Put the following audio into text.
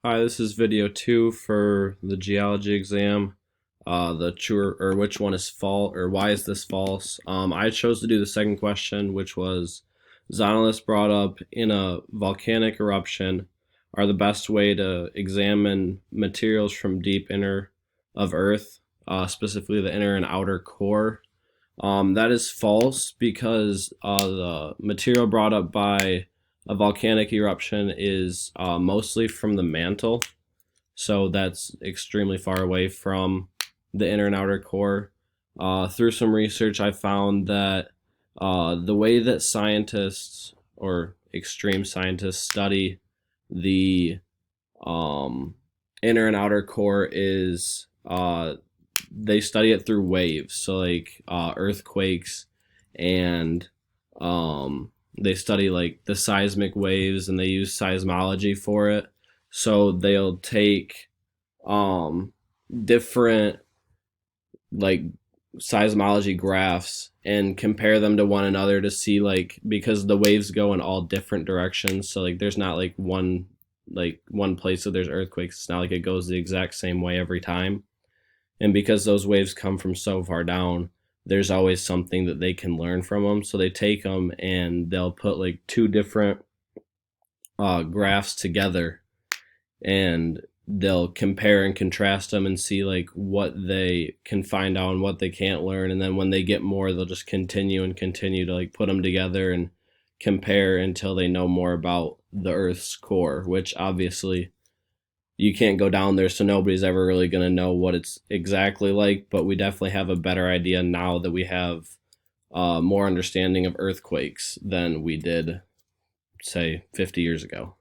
Hi, this is video 2 for the geology exam. The true or which one is false or why is this false? I chose to do the second question, which was Zonoliths brought up in a volcanic eruption are the best way to examine materials from deep inner of Earth, specifically the inner and outer core. That is false because the material brought up by a volcanic eruption is mostly from the mantle, so that's extremely far away from the inner and outer core. Through some research, I found that the way that scientists or extreme scientists study the um, inner and outer core is they study it through waves, so like earthquakes, and they study like the seismic waves, and they use seismology for it. So they'll take um, different like seismology graphs and compare them to one another to see, like, because the waves go in all different directions, so like there's not like one place that there's earthquakes. It's not like it goes the exact same way every time, and because those waves come from so far down, there's always something that they can learn from them. So they take them and they'll put like two different graphs together, and they'll compare and contrast them and see like what they can find out and what they can't learn. And then when they get more, they'll just continue and continue to like put them together and compare until they know more about the Earth's core, which obviously you can't go down there, so nobody's ever really going to know what it's exactly like. But we definitely have a better idea now that we have more understanding of earthquakes than we did, say, 50 years ago.